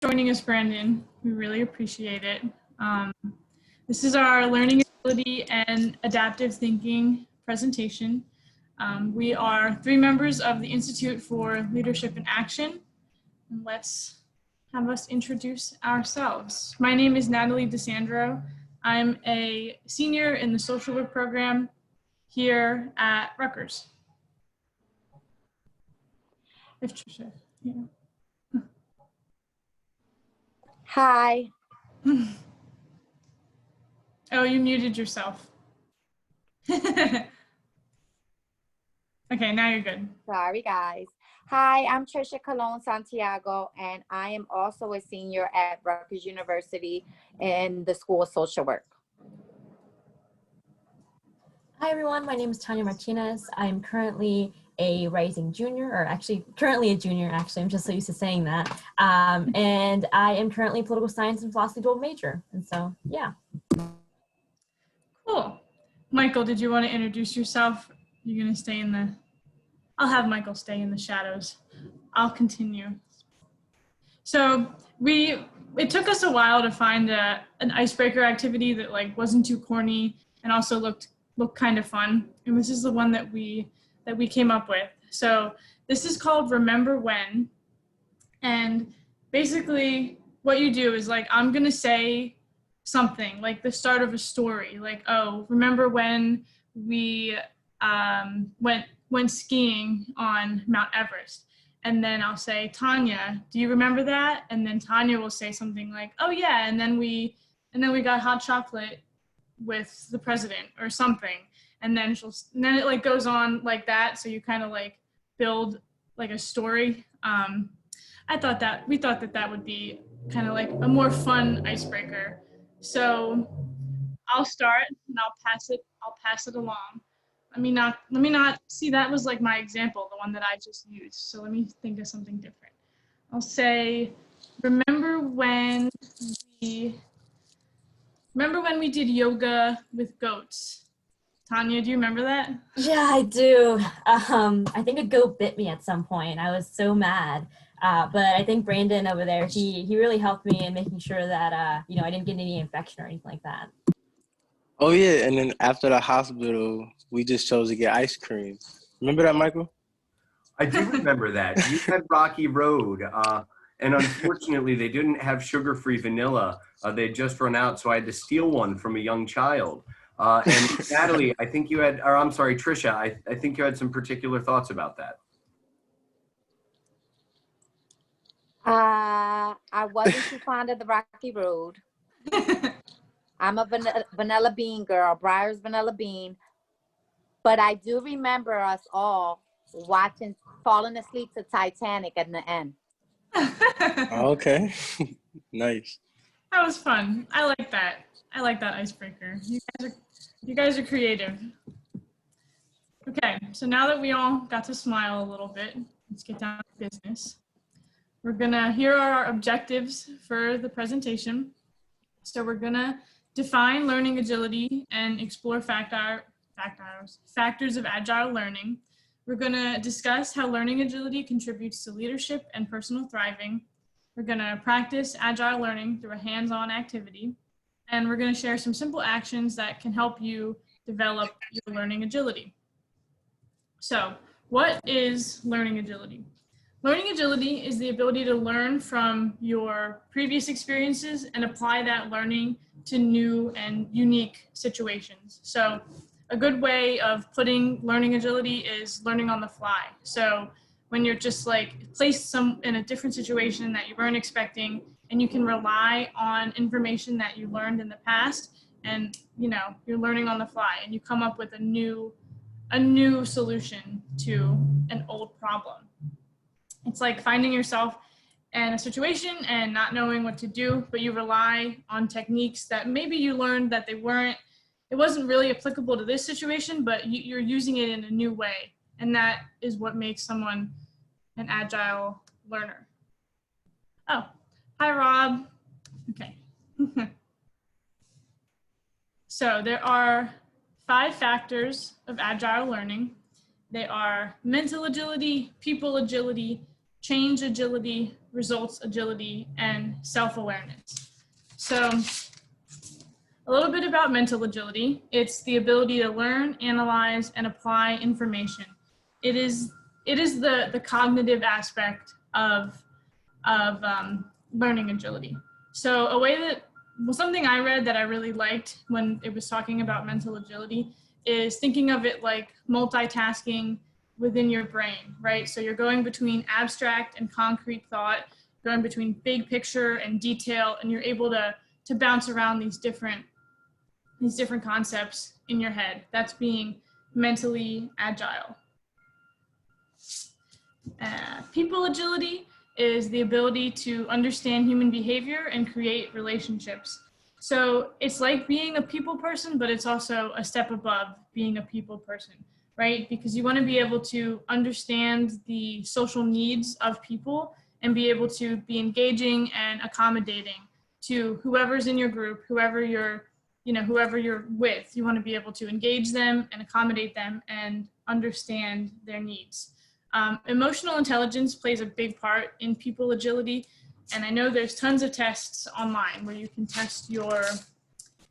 joining us, Brandon. We really appreciate it. Um, this is our learning agility and adaptive thinking presentation. We are 3 members of the Institute for Leadership in Action. And let's have us introduce ourselves. My name is Natalie DeSandro. I'm a senior in the social work program here at Rutgers. If Trisha, yeah. Hi. Oh, you muted yourself. Okay, now you're good. Sorry, guys. Hi, I'm Trisha Colon Santiago, and I am also a senior at Rutgers University in the School of Social Work. Hi, everyone. My name is Tanya Martinez. I'm currently a rising junior, or actually currently a junior, actually. I'm just so used to saying that. And I am currently political science and philosophy dual major. And so, yeah. Cool. Michael, did you want to introduce yourself? You're going to stay in the... I'll have Michael stay in the shadows. I'll continue. So it took us a while to find an icebreaker activity that wasn't too corny and also looked kind of fun. And this is the one that we came up with. So this is called Remember When. And basically what you do is I'm going to say something like the start of a story, oh, remember when we went skiing on Mount Everest? And then I'll say, Tanya, do you remember that? And then Tanya will say something like, oh yeah, and then we got hot chocolate with the president or something. And then it goes on like that. So you kind of build a story. We thought that would be kind of a more fun icebreaker. So I'll start and I'll pass it along. Let me not see, that was my example, the one that I just used. So let me think of something different. I'll say, remember when we did yoga with goats? Tanya, do you remember that? Yeah, I do. I think a goat bit me at some point. I was so mad. But I think Brandon over there, he really helped me in making sure that, I didn't get any infection or anything like that. Oh yeah, and then after the hospital, we just chose to get ice cream. Remember that, Michael? I do remember that. You had Rocky Road, and unfortunately they didn't have sugar-free vanilla. They'd just run out, so I had to steal one from a young child. And Natalie, I think you had, or I'm sorry, Trisha, I think you had some particular thoughts about that. I wasn't too fond of the Rocky Road. I'm a vanilla bean girl, Breyer's vanilla bean. But I do remember us all falling asleep to Titanic at the end. Okay, nice. That was fun. I like that. I like that icebreaker. You guys are creative. Okay, so now that we all got to smile a little bit, let's get down to business. Here are our objectives for the presentation. So we're gonna define learning agility and explore factors of agile learning. We're gonna discuss how learning agility contributes to leadership and personal thriving. We're gonna practice agile learning through a hands-on activity. And we're gonna share some simple actions that can help you develop your learning agility. So, what is learning agility? Learning agility is the ability to learn from your previous experiences and apply that learning to new and unique situations. So a good way of putting learning agility is learning on the fly. So when you're just placed in a different situation that you weren't expecting, and you can rely on information that you learned in the past, and you're learning on the fly and you come up with a new solution to an old problem. It's like finding yourself in a situation and not knowing what to do, but you rely on techniques that maybe you learned that it wasn't really applicable to this situation, but you're using it in a new way. And that is what makes someone an agile learner. Oh, hi, Rob. Okay. So there are 5 factors of agile learning. They are mental agility, people agility, change agility, results agility, and self-awareness. So a little bit about mental agility. It's the ability to learn, analyze, and apply information. It is the cognitive aspect of learning agility. So a way that, well, something I read that I really liked when it was talking about mental agility is thinking of it like multitasking within your brain, right? So you're going between abstract and concrete thought, going between big picture and detail, and you're able to bounce around these different concepts in your head. That's being mentally agile. People agility is the ability to understand human behavior and create relationships. So it's like being a people person, but it's also a step above being a people person, right? Because you want to be able to understand the social needs of people and be able to be engaging and accommodating to whoever's in your group, whoever you're with. You want to be able to engage them and accommodate them and understand their needs. Emotional intelligence plays a big part in people agility, and I know there's tons of tests online where you can test your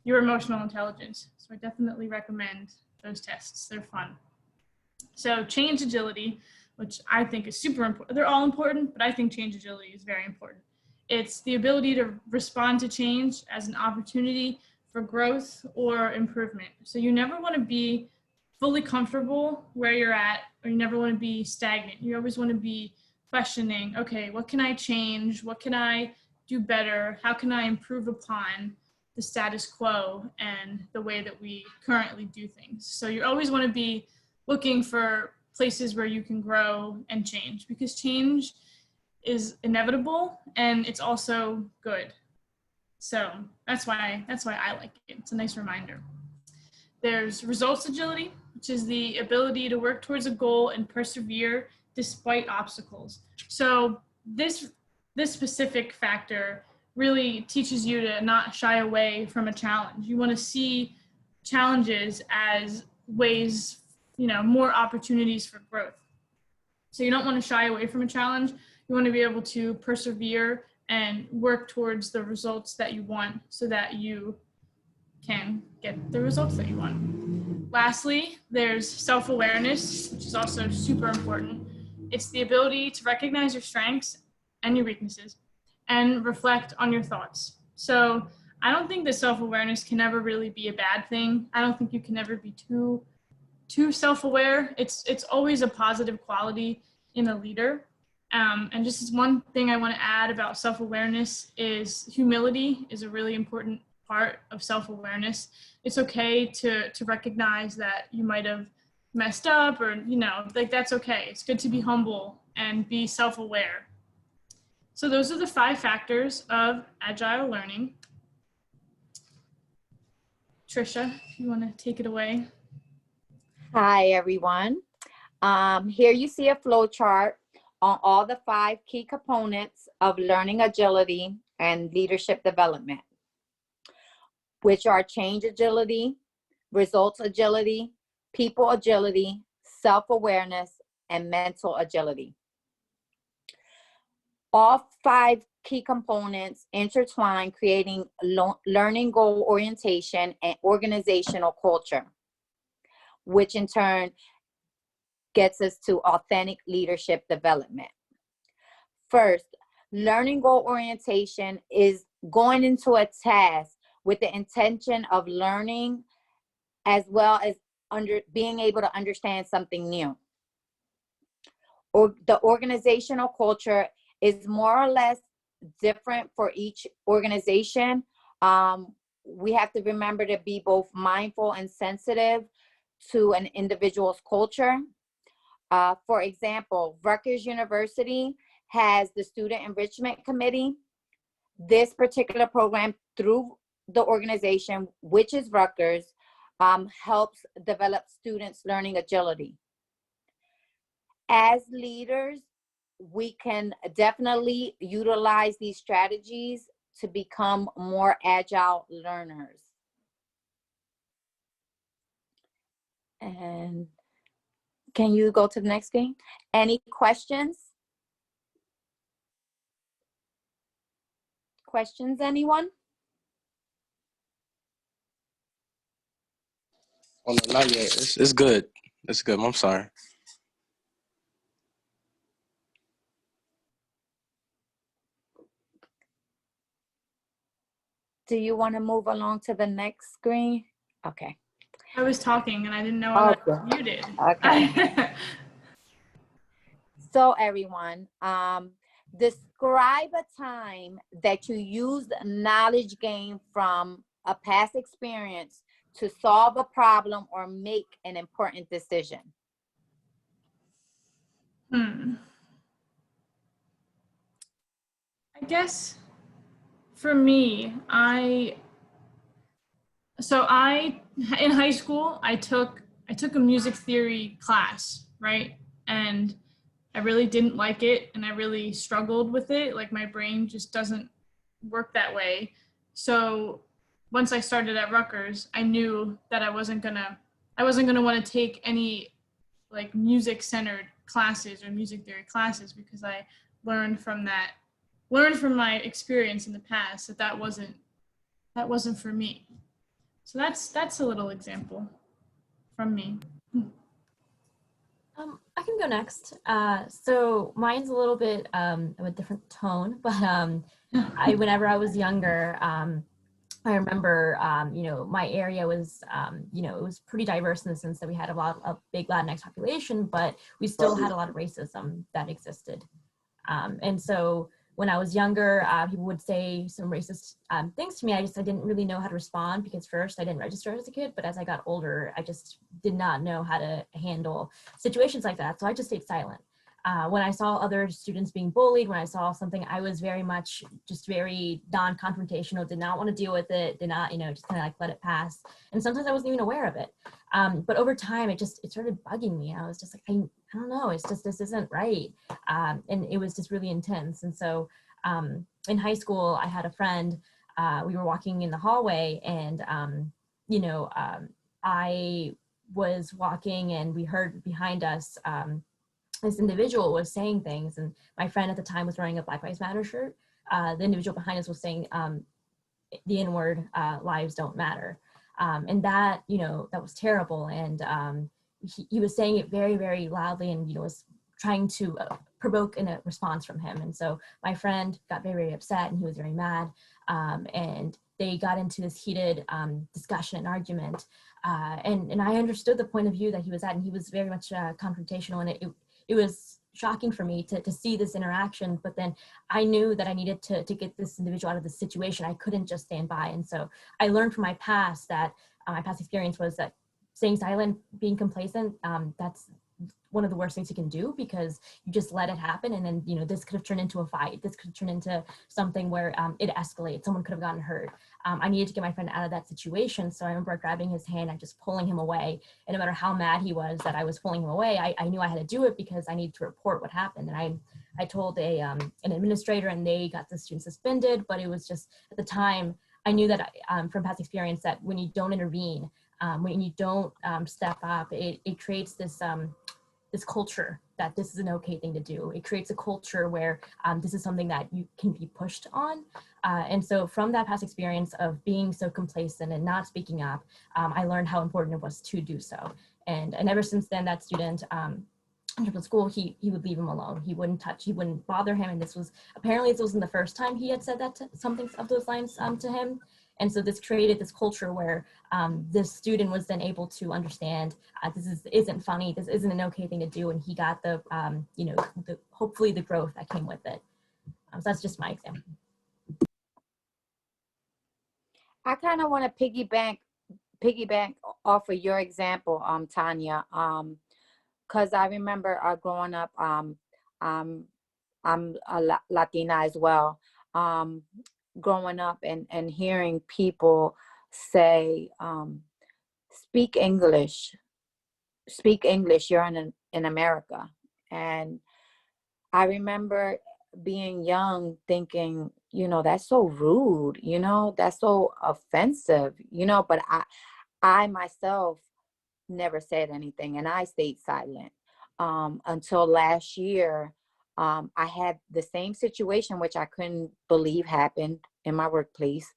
emotional intelligence. So I definitely recommend those tests. They're fun. So change agility, which I think is super important. They're all important, but I think change agility is very important. It's the ability to respond to change as an opportunity for growth or improvement. So you never want to be fully comfortable where you're at, or you never want to be stagnant. You always want to be questioning, okay, what can I change? What can I do better? How can I improve upon the status quo and the way that we currently do things? So you always want to be looking for places where you can grow and change, because change is inevitable and it's also good. So that's why I like it. It's a nice reminder. There's results agility, which is the ability to work towards a goal and persevere despite obstacles. So this specific factor really teaches you to not shy away from a challenge. You want to see challenges as ways, more opportunities for growth. So you don't want to shy away from a challenge. You want to be able to persevere and work towards the results that you want so that you can get the results that you want. Lastly, there's self-awareness, which is also super important. It's the ability to recognize your strengths and your weaknesses and reflect on your thoughts. So I don't think that self-awareness can ever really be a bad thing. I don't think you can ever be too self-aware. It's always a positive quality in a leader. And just as one thing I want to add about self-awareness is humility is a really important part of self-awareness. It's okay to recognize that you might have messed up, or that's okay. It's good to be humble and be self-aware. So those are the 5 factors of agile learning. Trisha, if you want to take it away. Hi, everyone. Here you see a flow chart on all the 5 key components of learning agility and leadership development, which are change agility, results agility, people agility, self-awareness, and mental agility. All 5 key components intertwine, creating learning goal orientation and organizational culture, which in turn gets us to authentic leadership development. First, learning goal orientation is going into a task with the intention of learning, as well as being able to understand something new. Or the organizational culture is more or less different for each organization. We have to remember to be both mindful and sensitive to an individual's culture. For example, Rutgers University has the Student Enrichment Committee. This particular program through the organization, which is Rutgers, helps develop students' learning agility. As leaders, we can definitely utilize these strategies to become more agile learners. And can you go to the next screen? Any questions? questions, anyone? Oh no, not yet. It's good. It's good. I'm sorry. Do you want to move along to the next screen? Okay. I was talking and I didn't know I was Okay. muted. Okay. So everyone, describe a time that you used knowledge gained from a past experience to solve a problem or make an important decision. I guess for me, in high school I took a music theory class, right? And I really didn't like it and I really struggled with it. Like my brain just doesn't work that way. So once I started at Rutgers, I knew that I wasn't gonna want to take any like music centered classes or music theory classes because I learned from my experience in the past that wasn't for me. So that's a little example from me. I can go next. So mine's a little bit of a different tone, but whenever I was younger, I remember, my area was, it was pretty diverse in the sense that we had a big Latinx population, but we still had a lot of racism that existed. And so when I was younger, people would say some racist things to me. I didn't really know how to respond because first I didn't register as a kid, but as I got older, I just did not know how to handle situations like that. So I just stayed silent. When I saw other students being bullied, when I saw something, I was very much just very non-confrontational, did not want to deal with it, did not, just kind of like let it pass. And sometimes I wasn't even aware of it. But over time, it started bugging me. I was just like, I don't know, it's just, this isn't right. And it was just really intense. And so in high school, I had a friend, we were walking in the hallway and, I was walking and we heard behind us, this individual was saying things, and my friend at the time was wearing a Black Lives Matter shirt. The individual behind us was saying the N-word, lives don't matter. And that, that was terrible. And he was saying it very, very loudly and, was trying to provoke a response from him. And so my friend got very, very upset and he was very mad. And they got into this heated discussion and argument. And I understood the point of view that he was at, and he was very much confrontational, and it was shocking for me to see this interaction, but then I knew that I needed to get this individual out of the situation. I couldn't just stand by. And so I learned from my past that my past experience was that staying silent, being complacent, that's one of the worst things you can do, because you just let it happen. And then, this could have turned into a fight. This could have turned into something where it escalates. Someone could have gotten hurt. I needed to get my friend out of that situation. So I remember grabbing his hand and just pulling him away. And no matter how mad he was that I was pulling him away, I knew I had to do it because I needed to report what happened. And I told an administrator, and they got the student suspended. But it was just, at the time, I knew that from past experience that when you don't intervene, when you don't step up, it creates this culture that this is an okay thing to do. It creates a culture where this is something that you can be pushed on. And so from that past experience of being so complacent and not speaking up, I learned how important it was to do so. And ever since then, that student, in terms of school, he would leave him alone. He wouldn't bother him. And this wasn't the first time he had said that something of those lines to him. And so this created this culture where this student was then able to understand this isn't funny, this isn't an okay thing to do, and he got hopefully the growth that came with it. So that's just my example. I kind of want to piggyback off of your example, Tanya, because I remember growing up, I'm a Latina as well. Growing up and hearing people say, speak English, you're in America. And I remember being young thinking, that's so rude, that's so offensive, but I myself never said anything, and I stayed silent until last year. I had the same situation, which I couldn't believe happened in my workplace,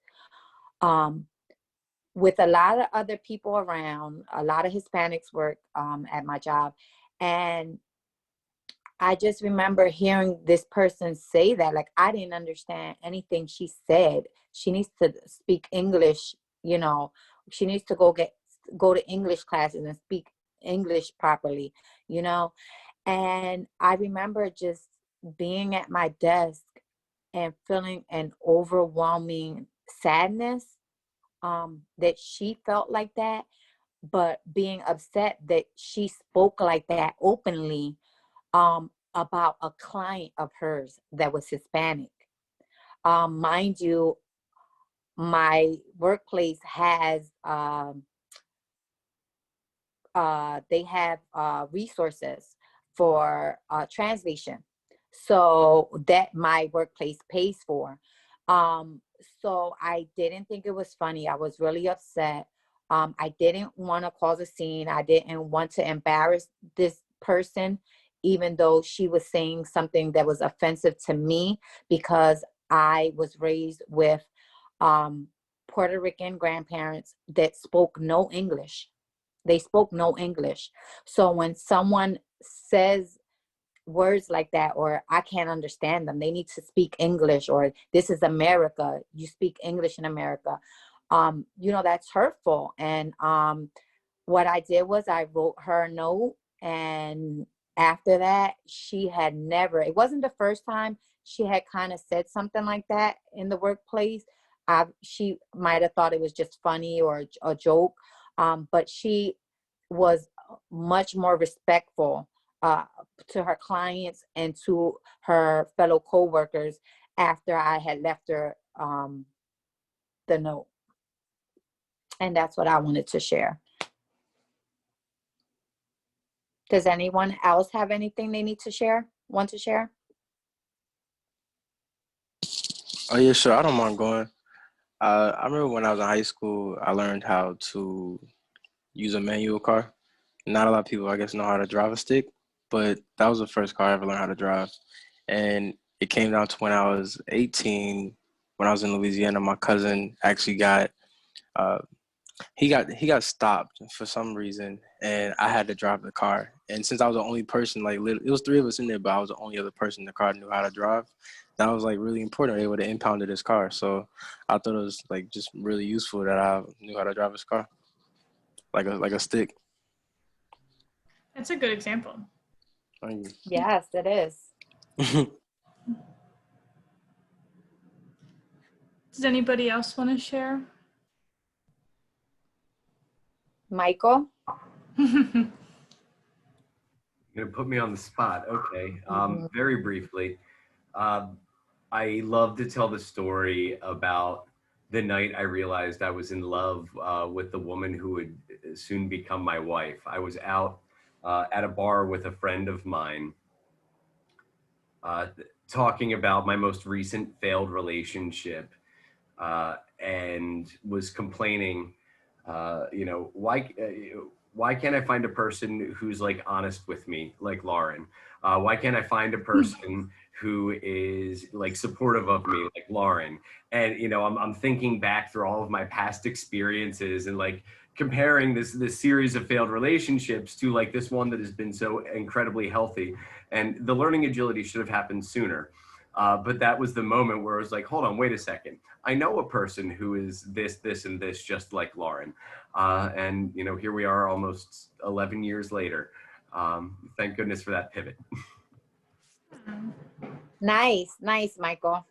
with a lot of other people around. A lot of Hispanics work at my job. And I just remember hearing this person say that, like, I didn't understand anything she said. She needs to speak English, you know, she needs to go to English classes and speak English properly, you know. And I remember just being at my desk and feeling an overwhelming sadness that she felt like that, but being upset that she spoke like that openly about a client of hers that was Hispanic. Mind you, my workplace has they have resources for translation, so that my workplace pays for. So I didn't think it was funny. I was really upset. I didn't want to cause a scene. I didn't want to embarrass this person, even though she was saying something that was offensive to me, because I was raised with Puerto Rican grandparents that spoke no English. They spoke no English. So when someone says words like that, or I can't understand them, they need to speak English, or this is America, you speak English in America, you know, that's hurtful. And what I did was I wrote her a note, and after that, she had never, it wasn't the first time she had kind of said something like that in the workplace. She might have thought it was just funny or a joke, but she was much more respectful to her clients and to her fellow co-workers after I had left her the note. And that's what I wanted to share. Does anyone else have anything they need to share, want to share? Oh yeah, sure. I don't mind going. I remember when I was in high school, I learned how to use a manual car. Not a lot of people, I guess, know how to drive a stick, but that was the first car I ever learned how to drive. And it came down to when I was 18, when I was in Louisiana, my cousin actually got uh, he got stopped for some reason, and I had to drive the car. And since I was the only person, like it was three of us in there, but I was the only other person in the car knew how to drive. That was like really important. Able to impounded his car, so I thought it was like just really useful that I knew how to drive his car, like a stick. That's a good example. Yes, it is. Does anybody else want to share? Michael? You're gonna put me on the spot. Okay. Very briefly, I love to tell the story about the night I realized I was in love with the woman who would soon become my wife. I was out at a bar with a friend of mine, uh, talking about my most recent failed relationship, and was complaining, why can't I find a person who's like honest with me, like Lauren? Why can't I find a person who is like supportive of me, like Lauren? And I'm thinking back through all of my past experiences and like comparing this series of failed relationships to like this one that has been so incredibly healthy. And the learning agility should have happened sooner. But that was the moment where I was like, hold on, wait a second. I know a person who is this, and this, just like Lauren. And here we are almost 11 years later. Thank goodness for that pivot. Nice, Michael.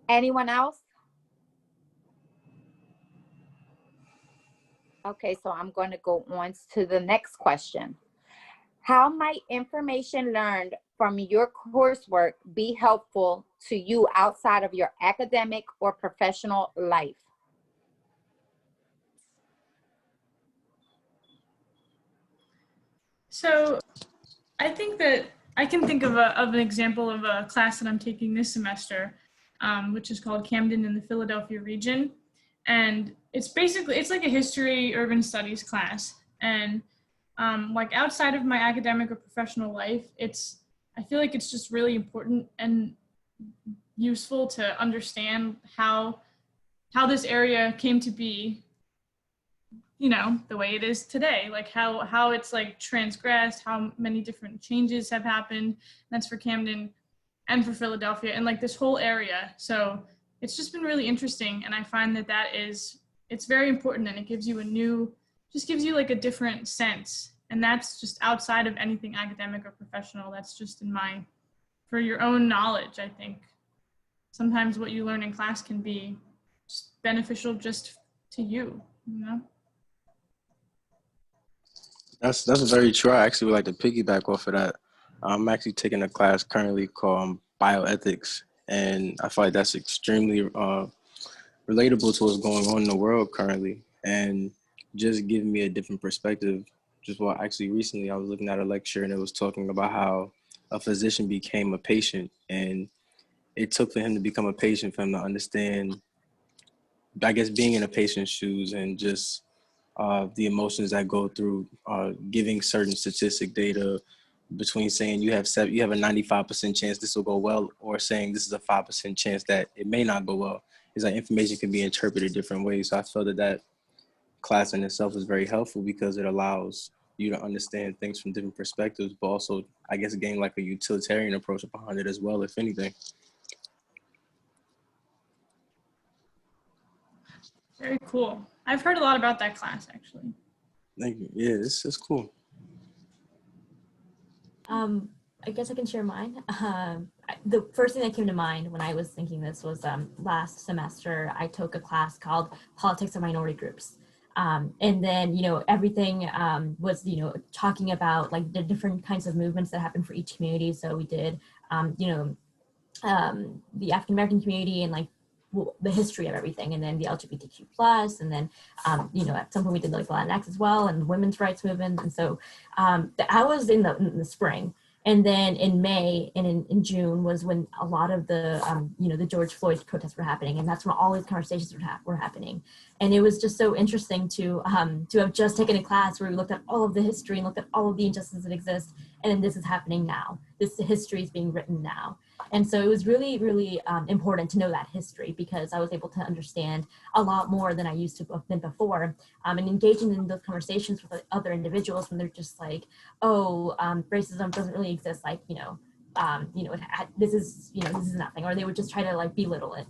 Anyone else? Okay, so I'm going to go on to the next question. How might information learned from your coursework be helpful to you outside of your academic or professional life? So I think that I can think of an example of a class that I'm taking this semester, which is called Camden in the Philadelphia region. And it's like a history, urban studies class. And like outside of my academic or professional life, I feel like it's just really important. And useful to understand how this area came to be, you know, the way it is today, like how it's like transgressed, how many different changes have happened. That's for Camden and for Philadelphia and like this whole area. So it's just been really interesting, and I find that it's very important, and it gives you just gives you like a different sense, and that's just outside of anything academic or professional. That's just for your own knowledge. I think sometimes what you learn in class can be just beneficial just to you, you know? That's very true. I actually would like to piggyback off of that. I'm actually taking a class currently called bioethics, and I feel like that's extremely relatable to what's going on in the world currently, and just giving me a different perspective. Just well, actually recently I was looking at a lecture and it was talking about how a physician became a patient, and it took for him to become a patient for him to understand, I guess, being in a patient's shoes and just the emotions that go through giving certain statistic data between saying you have a 95% chance this will go well, or saying this is a 5% chance that it may not go well. Is that information can be interpreted different ways. So I felt that class in itself is very helpful because it allows you to understand things from different perspectives, but also, I guess, gain like a utilitarian approach behind it as well, if anything. Very cool. I've heard a lot about that class, actually. Thank you. Yeah, it's cool. I guess I can share mine. The first thing that came to mind when I was thinking this was last semester I took a class called Politics of Minority Groups. And then, you know, everything was, you know, talking about like the different kinds of movements that happen for each community. So we did, you know, the African American community and like the history of everything, and then the LGBTQ plus, and then you know, at some point we did like Latinx as well, and the women's rights movement. And so I was in the spring, and then in May and in June was when a lot of the you know, the George Floyd protests were happening, and that's when all these conversations were happening. And it was just so interesting to have just taken a class where we looked at all of the history and looked at all of the injustices that exist, and then this is happening now. This history is being written now. And so it was really, really important to know that history, because I was able to understand a lot more than I used to have been before, and engaging in those conversations with other individuals when they're just like, oh, racism doesn't really exist, like, you know, this is, you know, this is nothing, or they would just try to like belittle it,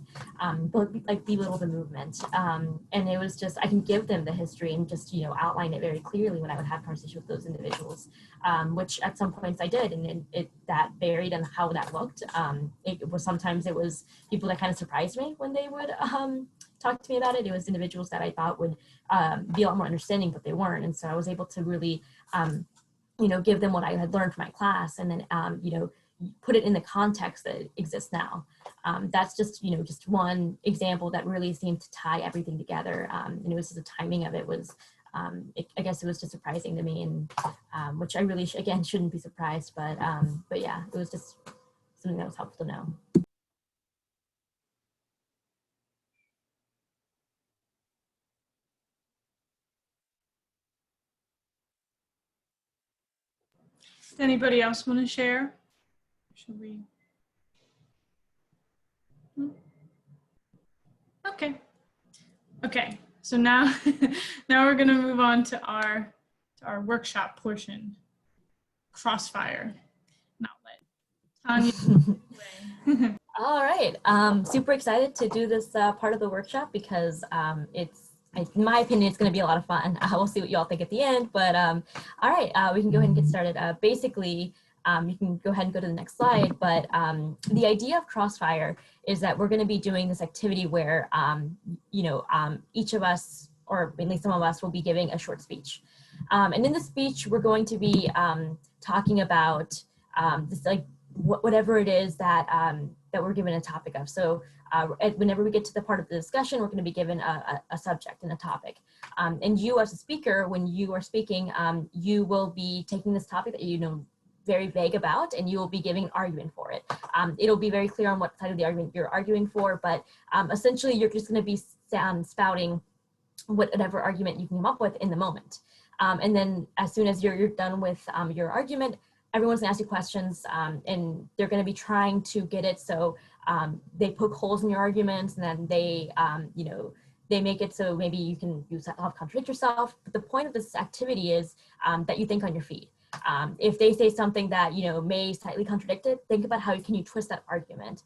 like belittle the movement. And it was just, I can give them the history and just, you know, outline it very clearly when I would have conversation with those individuals, which at some points I did, and it that varied in how that looked. It was sometimes it was people that kind of surprised me when they would talk to me about it. It was individuals that I thought would be a lot more understanding, but they weren't. And so I was able to really, you know, give them what I had learned from my class, and then, you know, put it in the context that exists now. That's just, you know, just one example that really seemed to tie everything together. And it was just the timing of it was, I guess it was just surprising to me, and which I really, again, shouldn't be surprised, but yeah, it was just something that was helpful to know. Does anybody else want to share? Should we? Okay. Okay. So now, now we're gonna move on to our workshop portion, Crossfire. And I'll let Tanya. All right, super excited to do this part of the workshop, because in my opinion, it's going to be a lot of fun. We'll see what you all think at the end, but all right, we can go ahead and get started. Basically, you can go ahead and go to the next slide, but the idea of Crossfire is that we're going to be doing this activity where, you know, each of us, or at least some of us, will be giving a short speech. And in the speech, we're going to be talking about this, like, whatever it is that that we're given a topic of. So whenever we get to the part of the discussion, we're going to be given a subject and a topic. And you as a speaker, when you are speaking, you will be taking this topic that you know very vague about, and you will be giving an argument for it. It'll be very clear on what side of the argument you're arguing for, but essentially you're just going to be spouting whatever argument you can come up with in the moment. And then as soon as you're done with your argument, everyone's gonna ask you questions, and they're gonna be trying to get it so they poke holes in your arguments, and then they, you know, they make it so maybe you can contradict yourself. But the point of this activity is that you think on your feet. If they say something that, you know, may slightly contradict it, think about how can you twist that argument.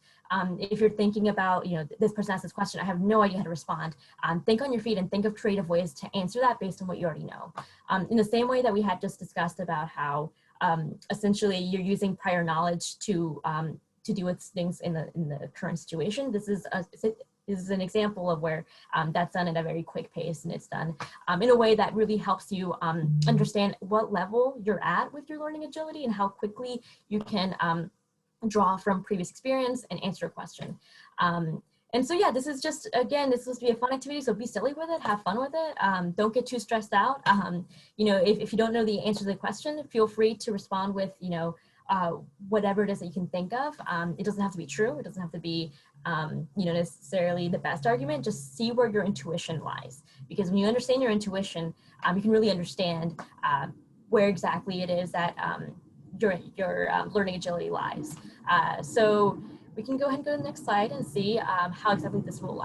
If you're thinking about, you know, this person asked this question, I have no idea how to respond. Think on your feet and think of creative ways to answer that based on what you already know. In the same way that we had just discussed about how essentially you're using prior knowledge to deal with things in the current situation. This is an example of where that's done at a very quick pace, and it's done in a way that really helps you understand what level you're at with your learning agility and how quickly you can draw from previous experience and answer a question. And so, yeah, this is just, again, this is supposed to be a fun activity, so be silly with it, have fun with it. Don't get too stressed out. You know, if you don't know the answer to the question, feel free to respond with, you know, whatever it is that you can think of. It doesn't have to be true. It doesn't have to be, you know, necessarily the best argument. Just see where your intuition lies. Because when you understand your intuition, you can really understand where exactly it is that your learning agility lies. So we can go ahead and go to the next slide and see how exactly this will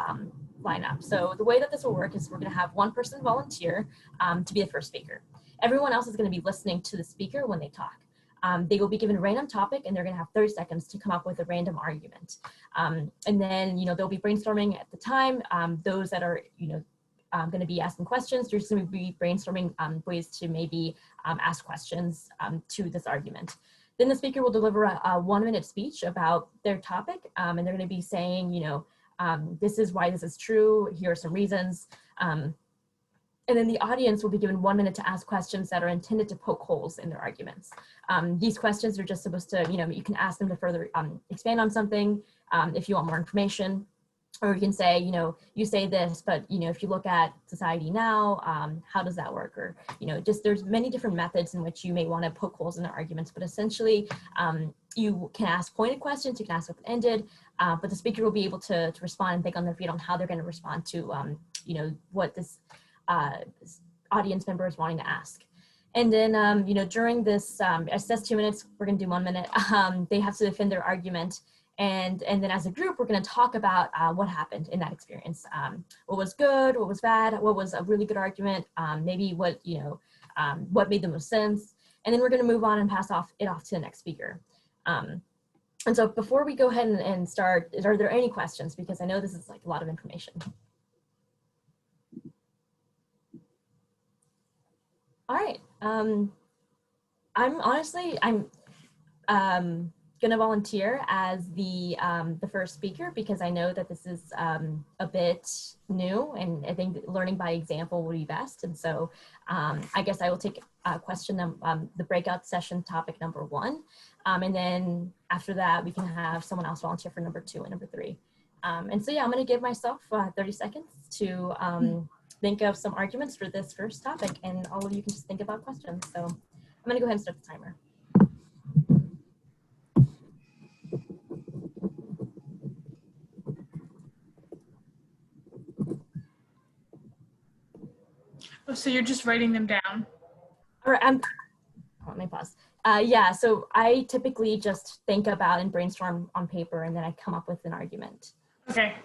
line up. So the way that this will work is we're going to have one person volunteer to be the first speaker. Everyone else is going to be listening to the speaker when they talk. They will be given a random topic, and they're going to have 30 seconds to come up with a random argument. And then, you know, they'll be brainstorming at the time. Those that are, you know, going to be asking questions, you're just going to be brainstorming ways to maybe ask questions to this argument. Then the speaker will deliver a 1-minute speech about their topic, and they're going to be saying, you know, this is why this is true. Here are some reasons. And then the audience will be given 1 minute to ask questions that are intended to poke holes in their arguments. These questions are just supposed to, you know, you can ask them to further expand on something if you want more information. Or you can say, you know, you say this, but, you know, if you look at society now, how does that work? Or, you know, just there's many different methods in which you may want to poke holes in their arguments, but essentially you can ask pointed questions, you can ask open-ended, but the speaker will be able to respond and think on their feet on how they're going to respond to, you know, what this audience member is wanting to ask. And then, you know, during this, it says 2 minutes, we're going to do 1 minute. They have to defend their argument. And then as a group, we're going to talk about what happened in that experience. What was good, what was bad, what was a really good argument, maybe what, you know, what made the most sense. And then we're going to move on and pass it off to the next speaker. And so before we go ahead and start, are there any questions? Because I know this is like a lot of information. All right. I'm gonna volunteer as the first speaker because I know that this is a bit new, and I think learning by example would be best. And so I guess I will take question the breakout session topic number 1, and then after that we can have someone else volunteer for number 2 and number 3. And so yeah, I'm gonna give myself 30 seconds to think of some arguments for this first topic, and all of you can just think about questions. So I'm gonna go ahead and start the timer. Oh, so you're just writing them down? All right, let me pause. Yeah, so I typically just think about and brainstorm on paper, and then I come up with an argument. Okay.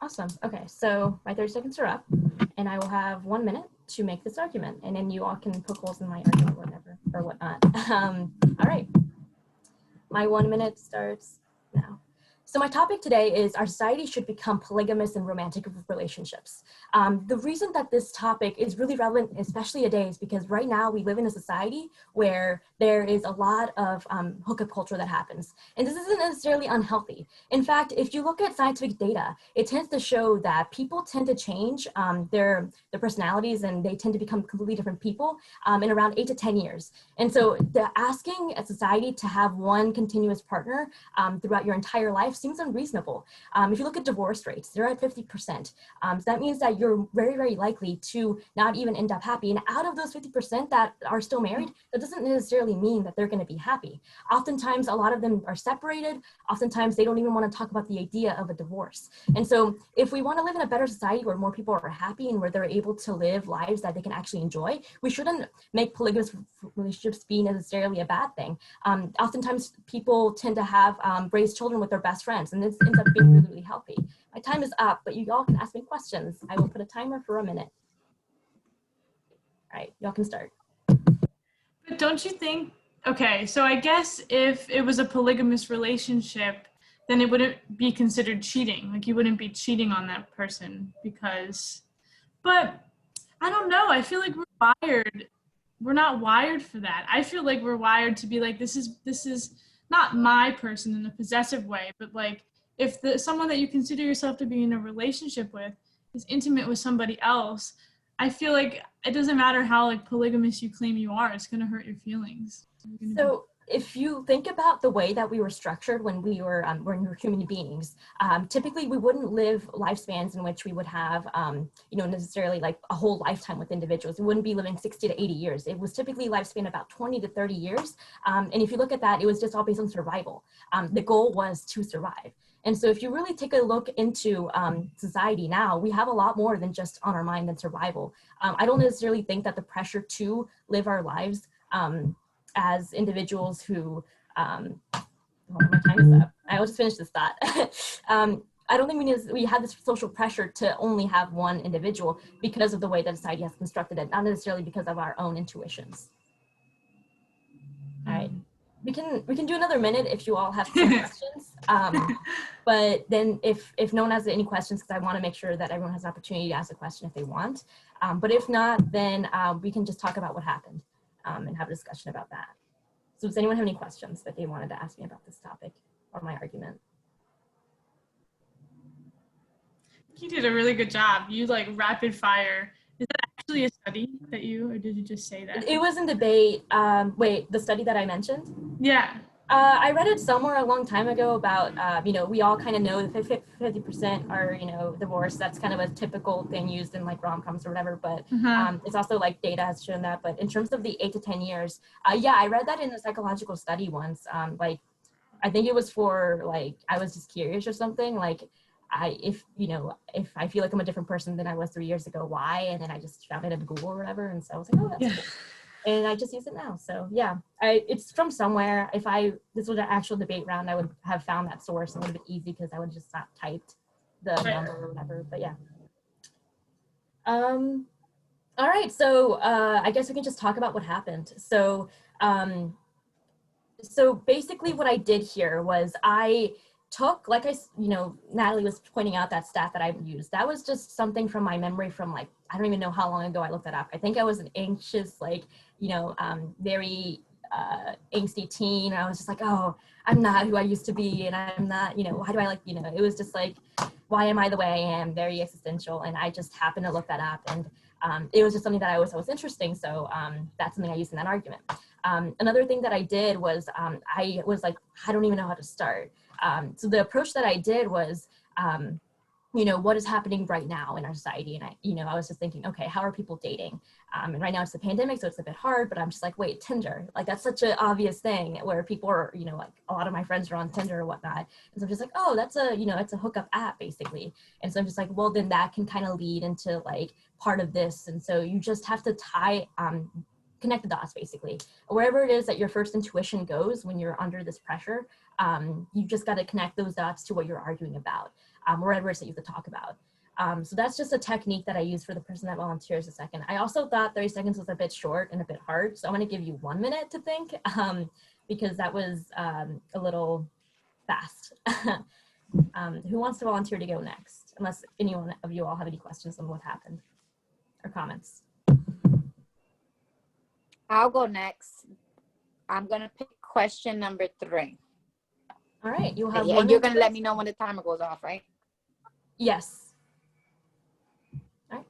Awesome. Okay, so my 30 seconds are up, and I will have 1 minute to make this argument, and then you all can poke holes in my argument, whatever or whatnot. All right, my 1 minute starts now. So my topic today is our society should become polygamous and romantic relationships. The reason that this topic is really relevant, especially today, is because right now we live in a society where there is a lot of hookup culture that happens. And this isn't necessarily unhealthy. In fact, if you look at scientific data, it tends to show that people tend to change their personalities, and they tend to become completely different people in around 8 to 10 years. And so asking a society to have one continuous partner throughout your entire life seems unreasonable. If you look at divorce rates, they're at 50%. So that means that you're very, very likely to not even end up happy. And out of those 50% that are still married, that doesn't necessarily mean that they're going to be happy. Oftentimes, a lot of them are separated. Oftentimes, they don't even want to talk about the idea of a divorce. And so if we want to live in a better society where more people are happy and where they're able to live lives that they can actually enjoy, we shouldn't make polygamous relationships be necessarily a bad thing. Oftentimes, people tend to have raise children with their best friends, and this ends up being really, really healthy. My time is up, but you all can ask me questions. I will put a timer for a minute. All right, y'all can start. But don't you think, okay, so I guess if it was a polygamous relationship, then it wouldn't be considered cheating. Like you wouldn't be cheating on that person because, but I don't know. I feel like we're not wired for that. I feel like we're wired to be like, this is not my person in a possessive way, but like if someone that you consider yourself to be in a relationship with is intimate with somebody else, I feel like it doesn't matter how like polygamous you claim you are, it's gonna hurt your feelings. So if you think about the way that we were structured when we were human beings, typically we wouldn't live lifespans in which we would have, necessarily like a whole lifetime with individuals. We wouldn't be living 60 to 80 years. It was typically lifespan about 20 to 30 years. And if you look at that, it was just all based on survival. The goal was to survive. And so if you really take a look into society now, we have a lot more than just on our mind than survival. I don't necessarily think that the pressure to live our lives as individuals who, my time is up. I will just finish this thought. I don't think we have this social pressure to only have one individual because of the way that society has constructed it, not necessarily because of our own intuitions. All right, we can do another minute if you all have some questions. But then if no one has any questions, because I want to make sure that everyone has an opportunity to ask a question if they want. But if not, then we can just talk about what happened. And have a discussion about that. So does anyone have any questions that they wanted to ask me about this topic or my argument? You did a really good job. You like rapid fire. Is that actually a study that or did you just say that? It was in debate. Wait, the study that I mentioned? Yeah. I read it somewhere a long time ago about, we all kind of know that 50% are, divorced. That's kind of a typical thing used in like rom-coms or whatever, but it's also like data has shown that. But in terms of the 8 to 10 years, yeah, I read that in a psychological study once. Like, I think it was for like, I was just curious or something. Like, if I feel like I'm a different person than I was 3 years ago, why? And then I just found it in Google or whatever. And so I was like, oh, that's cool. And I just use it now. So yeah, it's from somewhere. If this was an actual debate round, I would have found that source. It would have been easy because I would have just not typed the number or whatever, but yeah. All right, so I guess we can just talk about what happened. So, so basically what I did here was I took, like Natalie was pointing out that stat that I used. That was just something from my memory from like, I don't even know how long ago I looked that up. I think I was an anxious, like, very angsty teen. I was just like, oh, I'm not who I used to be. And I'm not, why do I like, it was just like, why am I the way I am? Very existential. And I just happened to look that up. And it was just something that I always thought was interesting. So that's something I used in that argument. Another thing that I did was I was like, I don't even know how to start. So the approach that I did was, what is happening right now in our society? And I was just thinking, okay, how are people dating? And right now it's the pandemic, so it's a bit hard, but I'm just like, wait, Tinder, like that's such an obvious thing where people are, like a lot of my friends are on Tinder or whatnot. And so I'm just like, oh, that's it's a hookup app basically. And so I'm just like, well, then that can kind of lead into like part of this. And so you just have to connect the dots basically. Wherever it is that your first intuition goes when you're under this pressure, you just got to connect those dots to what you're arguing about. Wherever it's that you have to talk about. So that's just a technique that I use for the person that volunteers a second. I also thought 30 seconds was a bit short and a bit hard. So I'm gonna give you 1 minute to think because that was a little fast. Who wants to volunteer to go next? Unless anyone of you all have any questions on what happened or comments. I'll go next. I'm gonna pick question number 3. All right, you have and you're gonna let me know when the timer goes off, right? Yes. All right.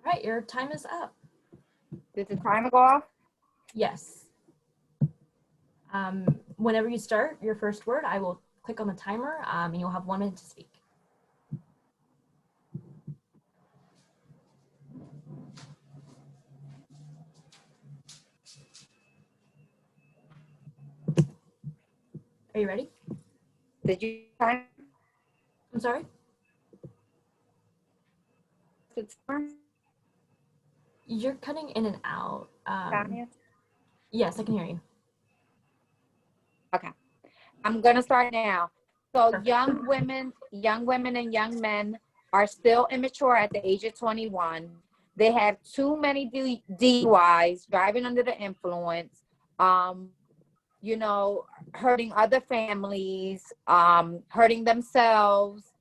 right, your time is up. Did the timer go off? Yes. Whenever you start your first word, I will click on the timer, and you'll have 1 minute to speak. Are you ready? Did you time I'm sorry? the timer, You're cutting in and out. Tanya? Yes, I can hear you. Okay. I'm gonna start now. So Perfect. young women and young men are still immature at the age of 21. They have too many DUIs, driving under the influence, you know, hurting other families, hurting themselves,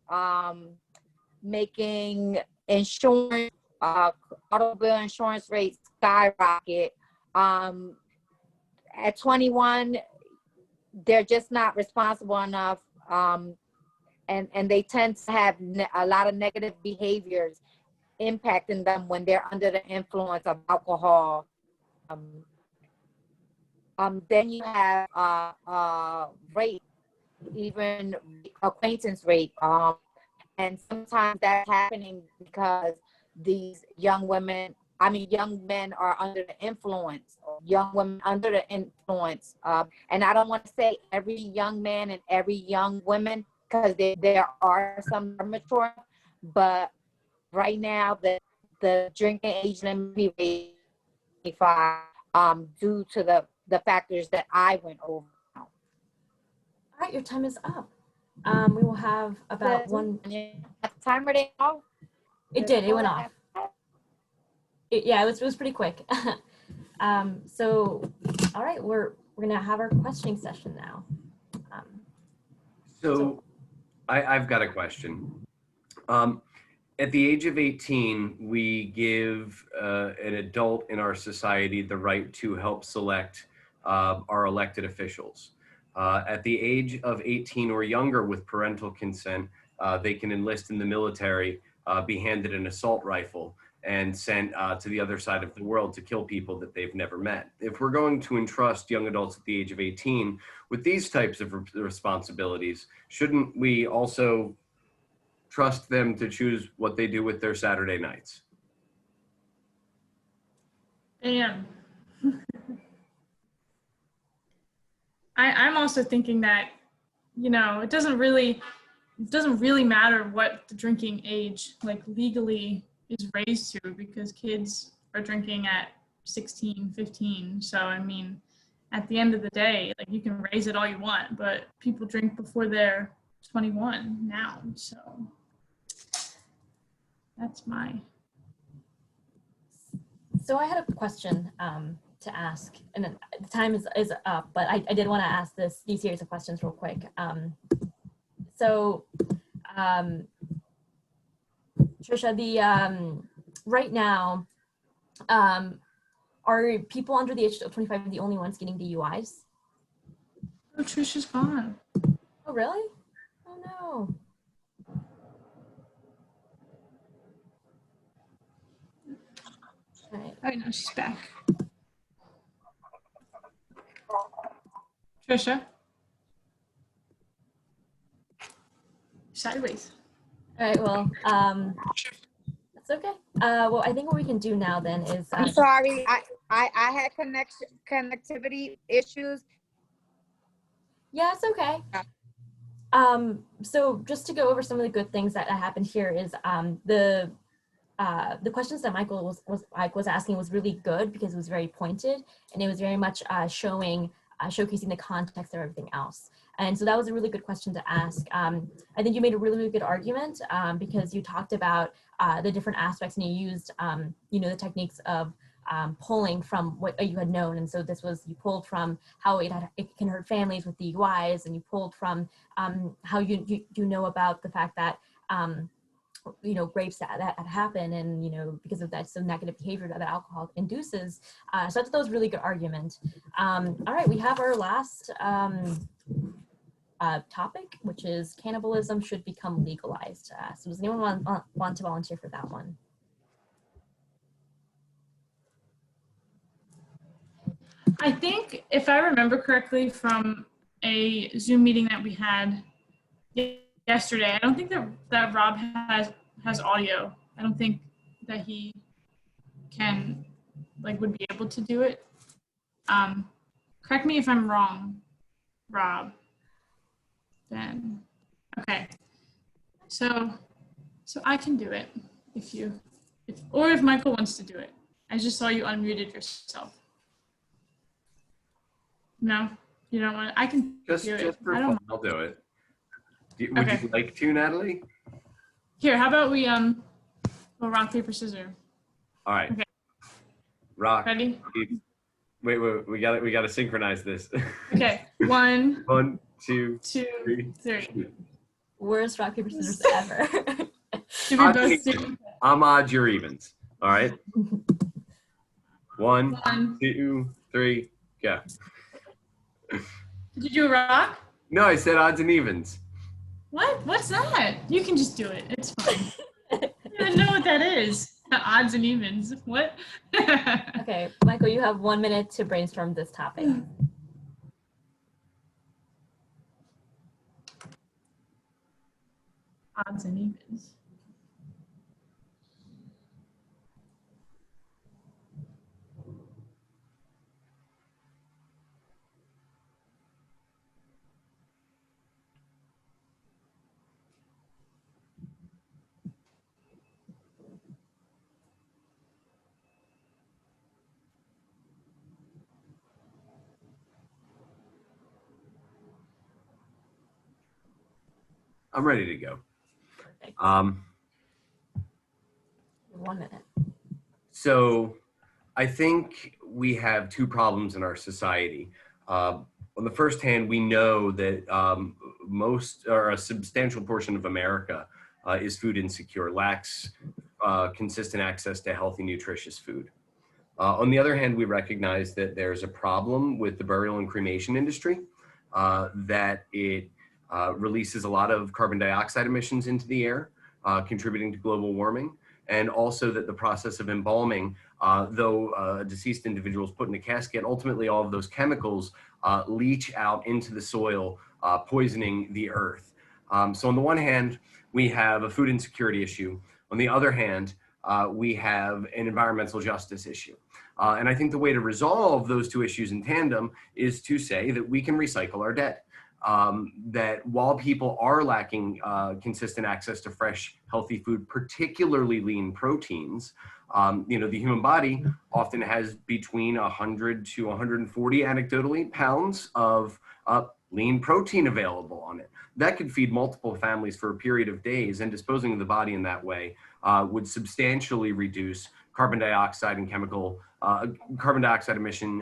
making insurance, automobile insurance rates skyrocket. At 21, they're just not responsible enough, and they tend to have a lot of negative behaviors impacting them when they're under the influence of alcohol. Then you have rape, even acquaintance rape, and sometimes that's happening because these young men are under the influence, or young women under the influence. And I don't want to say every young man and every young woman, because there are some that are mature, but right now the drinking age limit be 85, due to the factors that I went over. All right, your time is up. We will have about one. Timer day off? It did. It went off. Yeah, it was pretty quick. So, all right, we're gonna have our questioning session now. So I've got a question. At the age of 18, we give an adult in our society the right to help select our elected officials. At the age of 18 or younger with parental consent, they can enlist in the military, be handed an assault rifle, and sent to the other side of the world to kill people that they've never met. If we're going to entrust young adults at the age of 18 with these types of responsibilities, shouldn't we also trust them to choose what they do with their Saturday nights? And I'm also thinking that, you know, it doesn't really matter what the drinking age, like, legally is raised to, because kids are drinking at 16, 15. So, I mean, at the end of the day, like, you can raise it all you want, but people drink before they're 21 now. So that's my. So I had a question to ask, and then the time is up, but I did want to ask these series of questions real quick. Trisha, right now, are people under the age of 25 the only ones getting DUIs? Oh, Trisha's gone. Oh, really? Oh, no. All right. Oh, no, she's back. Trisha? Sideways. All right, well, that's okay. Well, I think what we can do now then is... I'm sorry, I had connectivity issues. Yeah, it's okay. So just to go over some of the good things that happened here is the questions that Michael was asking was really good because it was very pointed, and it was very much showcasing the context of everything else. And so that was a really good question to ask. I think you made a really, really good argument because you talked about the different aspects, and you used you know, the techniques of pulling from what you had known. And so this was, you pulled from how it can hurt families with DUIs, and you pulled from how you know about the fact that you know, rapes that happen, and, you know, because of that, so negative behavior that alcohol induces. So I thought that was a really good argument. All right, we have our last topic, which is cannibalism should become legalized. So does anyone want to volunteer for that one? I think if I remember correctly from a Zoom meeting that we had yesterday, I don't think that Rob has audio. I don't think that he can would be able to do it. Correct me if I'm wrong, Rob. Then okay. So I can do it if Michael wants to do it. I just saw you unmuted yourself. No, you don't want. I can Just do it. for I don't fun, I'll do it. Would Okay. you like to, Natalie? Here, how about we well, rock paper scissors. All right. Okay. Rock. Ready? Wait, we gotta synchronize this. Okay. 1, 1, 2, 2, 3. Worst rock, paper, scissors ever. Should we both do? I'm odds, you're evens. All right. 1, 1. 2, 3, go. Did you do a rock? No, I said odds and evens. What? What's that? You can just do it. It's fine. I don't know what that is. Odds and evens. What? Okay, Michael, you have 1 minute to brainstorm this topic. Odds and evens. I'm ready to go. Perfect. 1 minute. So I think we have two problems in our society. On the first hand, we know that most or a substantial portion of America is food insecure, lacks consistent access to healthy, nutritious food. On the other hand, we recognize that there's a problem with the burial and cremation industry, that it releases a lot of carbon dioxide emissions into the air, contributing to global warming, and also that the process of embalming, though a deceased individual is put in a casket, ultimately all of those chemicals leach out into the soil, poisoning the earth. So on the one hand, we have a food insecurity issue. On the other hand, we have an environmental justice issue. And I think the way to resolve those two issues in tandem is to say that we can recycle our debt. That while people are lacking consistent access to fresh, healthy food, particularly lean proteins, the human body often has between 100 to 140 anecdotally pounds of lean protein available on it. That could feed multiple families for a period of days, and disposing of the body in that way would substantially reduce carbon dioxide emission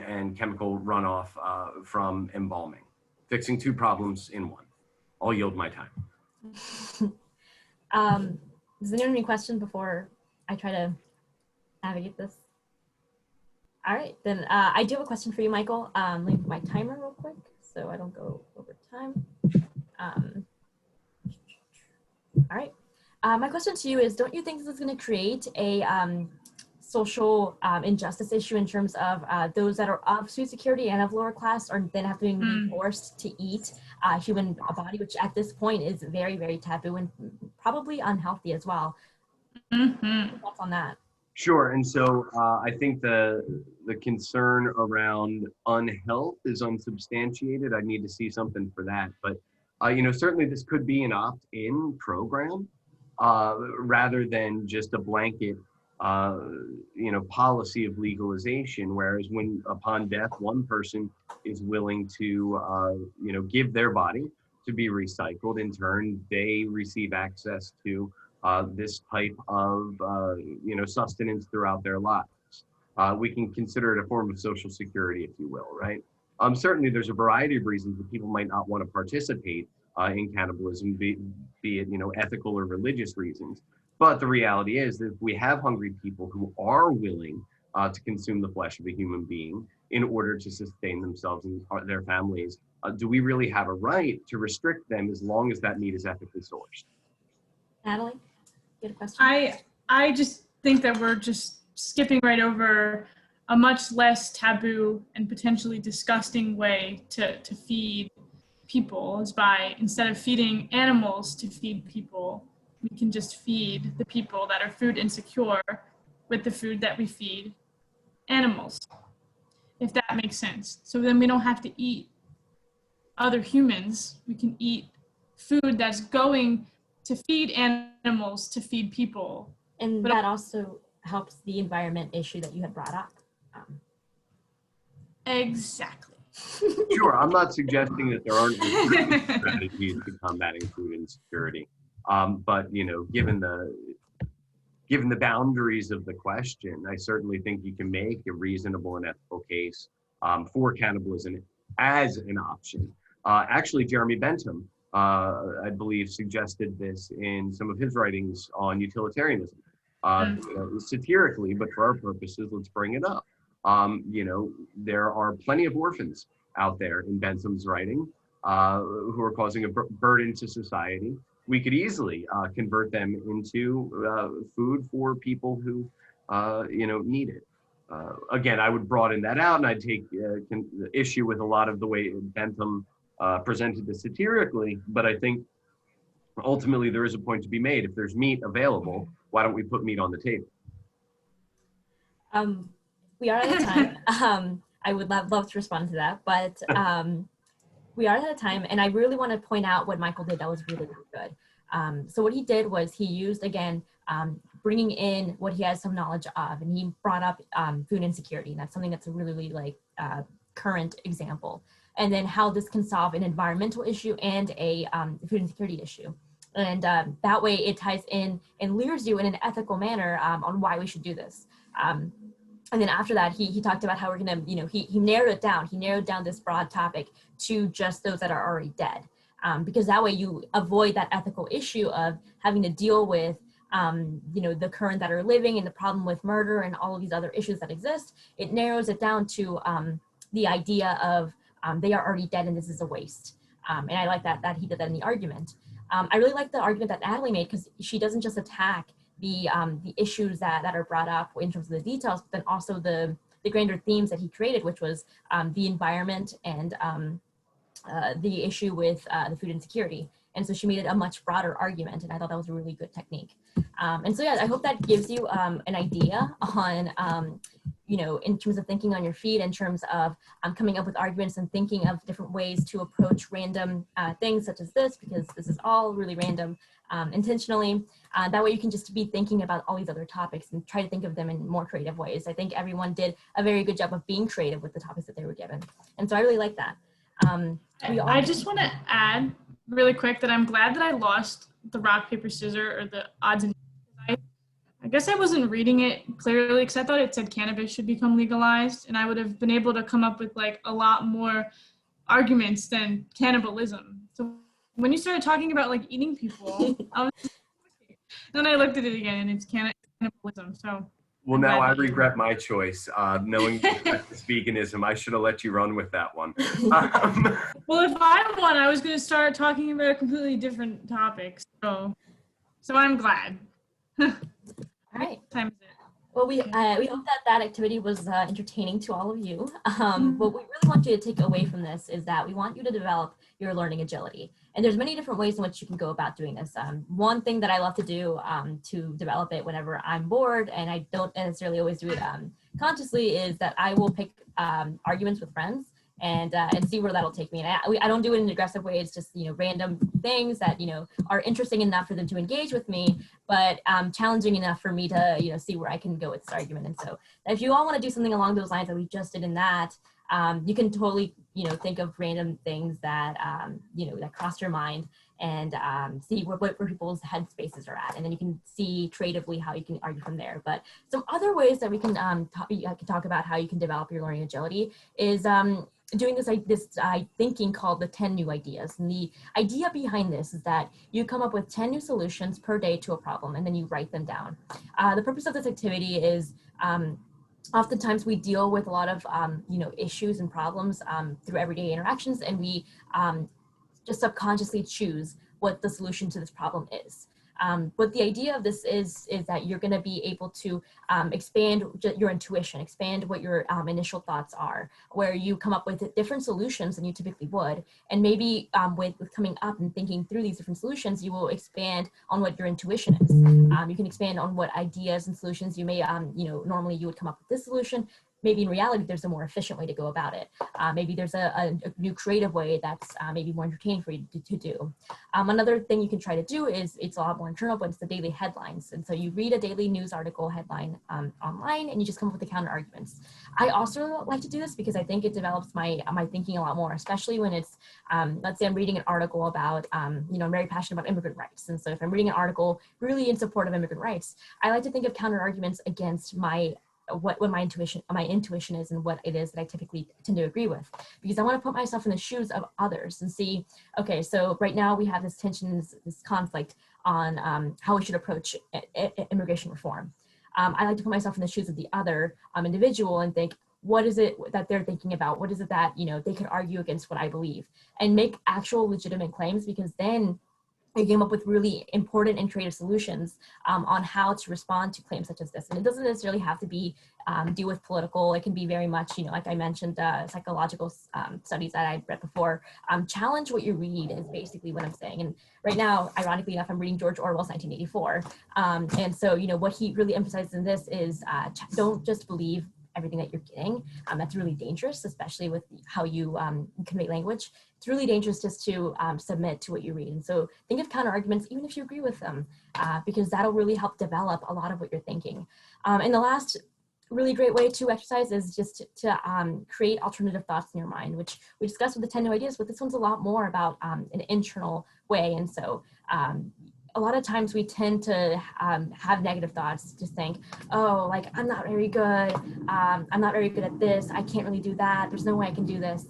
and chemical runoff from embalming. Fixing two problems in one. I'll yield my time. Does anyone have any questions before I try to navigate this? All right, then I do have a question for you, Michael. Let me put my timer real quick so I don't go over time. All right, my question to you is, don't you think this is going to create a social injustice issue in terms of those that are of food security and of lower class are then having to be forced to eat human body, which at this point is very, very taboo and probably unhealthy as well. Thoughts on that? Sure, and so I think the concern around unhealth is unsubstantiated. I need to see something for that, but certainly this could be an opt-in program rather than just a blanket policy of legalization, whereas when upon death, one person is willing to, give their body to be recycled. In turn, they receive access to this type of, sustenance throughout their lives. We can consider it a form of social security, if you will, right? Certainly, there's a variety of reasons that people might not want to participate in cannibalism, be it, ethical or religious reasons. But the reality is that if we have hungry people who are willing to consume the flesh of a human being in order to sustain themselves and their families, do we really have a right to restrict them as long as that meat is ethically sourced? Natalie, you had a question? I just think that we're just skipping right over a much less taboo and potentially disgusting way to feed people is by, instead of feeding animals to feed people, we can just feed the people that are food insecure with the food that we feed animals, if that makes sense. So then we don't have to eat other humans. We can eat food that's going to feed animals to feed people. And But that also helps the environment issue that you had brought up. exactly. Sure, I'm not suggesting that there aren't strategies to combating food insecurity, but given the boundaries of the question, I certainly think you can make a reasonable and ethical case for cannibalism as an option. Actually, Jeremy Bentham, I believe, suggested this in some of his writings on utilitarianism. Satirically, but for our purposes, let's bring it up. There are plenty of orphans out there in Bentham's writing who are causing a burden to society. We could easily convert them into food for people who, need it. Again, I would broaden that out, and I'd take issue with a lot of the way Bentham presented this satirically. But I think ultimately there is a point to be made. If there's meat available, why don't we put meat on the table? We are out of time. I would love to respond to that, but we are out of time, and I really want to point out what Michael did that was really, really good. So what he did was he used, again, bringing in what he has some knowledge of, and he brought up food insecurity, and that's something that's a really, really current example, and then how this can solve an environmental issue and a food insecurity issue. And that way it ties in and lures you in an ethical manner on why we should do this. And then after that, he talked about how we're gonna, he narrowed it down. He narrowed down this broad topic to just those that are already dead. Because that way you avoid that ethical issue of having to deal with, the current that are living and the problem with murder and all of these other issues that exist. It narrows it down to the idea of they are already dead and this is a waste. And I like that he did that in the argument. I really like the argument that Natalie made, because she doesn't just attack the issues that are brought up in terms of the details, but then also the grander themes that he created, which was the environment and the issue with the food insecurity. And so she made it a much broader argument, and I thought that was a really good technique. And so yeah, I hope that gives you an idea on, in terms of thinking on your feet, in terms of coming up with arguments and thinking of different ways to approach random things such as this, because this is all really random intentionally. That way you can just be thinking about all these other topics and try to think of them in more creative ways. I think everyone did a very good job of being creative with the topics that they were given. And so I really like that. I just want to add really quick that I'm glad that I lost the rock, paper, scissors, or the odds and ends. I guess I wasn't reading it clearly because I thought it said cannabis should become legalized, and I would have been able to come up with like a lot more arguments than cannibalism. So when you started talking about like eating people, then I looked at it again and it's cannibalism. So well, now I regret my choice, knowing this veganism. I should have let you run with that one. Well, if I won, I was going to start talking about a completely different topic. So I'm glad. All right. What time is it? Well, we hope that activity was entertaining to all of you. What we really want you to take away from this is that we want you to develop your learning agility. And there's many different ways in which you can go about doing this. One thing that I love to do to develop it whenever I'm bored, and I don't necessarily always do it consciously, is that I will pick arguments with friends and see where that'll take me. And I don't do it in an aggressive way. It's just, random things that, are interesting enough for them to engage with me, but challenging enough for me to, see where I can go with this argument. And so if you all want to do something along those lines that we just did in that, you can totally, think of random things that, that cross your mind and see where people's head spaces are at. And then you can see creatively how you can argue from there. But some other ways that we can talk about how you can develop your learning agility is doing this thinking called the 10 new ideas. And the idea behind this is that you come up with 10 new solutions per day to a problem, and then you write them down. The purpose of this activity is oftentimes we deal with a lot of issues and problems through everyday interactions, and we just subconsciously choose what the solution to this problem is. But the idea of this is that you're going to be able to expand your intuition, expand what your initial thoughts are, where you come up with different solutions than you typically would. And maybe with coming up and thinking through these different solutions, you will expand on what your intuition is. You can expand on what ideas and solutions you may, normally you would come up with this solution. Maybe in reality, there's a more efficient way to go about it. Maybe there's a new creative way that's maybe more entertaining for you to do. Another thing you can try to do is, it's a lot more internal, but it's the daily headlines. And so you read a daily news article headline online, and you just come up with the counter arguments. I also like to do this because I think it develops my thinking a lot more, especially when it's, let's say I'm reading an article about, I'm very passionate about immigrant rights. And so if I'm reading an article really in support of immigrant rights, I like to think of counter arguments against what my intuition is and what it is that I typically tend to agree with, because I want to put myself in the shoes of others and see, okay, so right now we have this tension, this conflict on how we should approach immigration reform. I like to put myself in the shoes of the other individual and think, what is it that they're thinking about? What is it that, they could argue against what I believe, and make actual legitimate claims, because then I came up with really important and creative solutions on how to respond to claims such as this. And it doesn't necessarily have to be deal with political. It can be very much, like I mentioned, psychological studies that I read before. Challenge what you read is basically what I'm saying. And right now, ironically enough, I'm reading George Orwell's 1984. And so, what he really emphasizes in this is don't just believe everything that you're getting. That's really dangerous, especially with how you convey language. It's really dangerous just to submit to what you read. And so think of counter arguments, even if you agree with them, because that'll really help develop a lot of what you're thinking. And the last really great way to exercise is just to create alternative thoughts in your mind, which we discussed with the 10 new ideas, but this one's a lot more about an internal way. And so a lot of times we tend to have negative thoughts, just think, oh, like, I'm not very good. I'm not very good at this. I can't really do that. There's no way I can do this.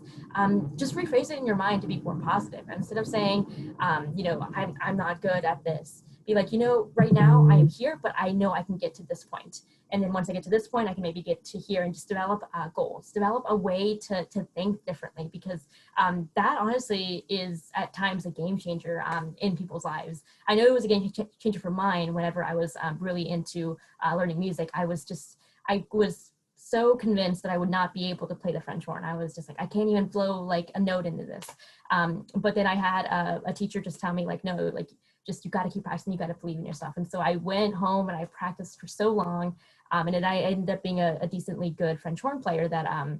Just rephrase it in your mind to be more positive. Instead of saying, I'm not good at this, be like, right now I am here, but I know I can get to this point. And then once I get to this point, I can maybe get to here, and just develop goals, develop a way to think differently, because that honestly is at times a game changer in people's lives. I know it was a game changer for mine whenever I was really into learning music. I was so convinced that I would not be able to play the French horn. I was just like, I can't even blow like a note into this. But then I had a teacher just tell me, like, no, like, just, you got to keep practicing, you got to believe in yourself. And so I went home and I practiced for so long. And then I ended up being a decently good French horn player that I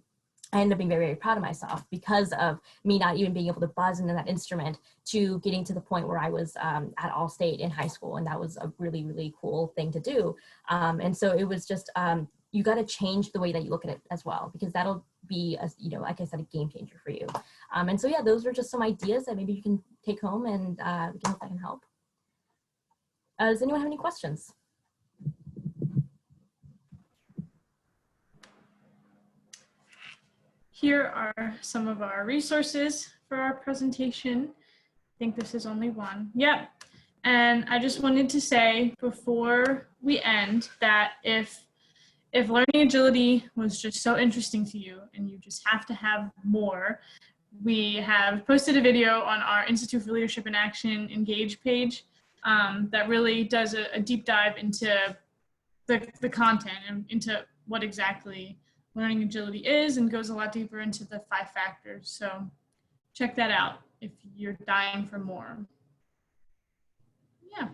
ended up being very, very proud of myself, because of me not even being able to buzz into that instrument, to getting to the point where I was at All-State in high school. And that was a really, really cool thing to do. And so it was just, you got to change the way that you look at it as well, because that'll be, like I said, a game changer for you. And so, yeah, those are just some ideas that maybe you can take home, and we can hope that can help. Does anyone have any questions? Here are some of our resources for our presentation. I think this is only one. Yep. And I just wanted to say before we end that if learning agility was just so interesting to you and you just have to have more, we have posted a video on our Institute for Leadership in Action Engage page that really does a deep dive into the content and into what exactly learning agility is, and goes a lot deeper into the 5 factors. So check that out if you're dying for more. Yeah.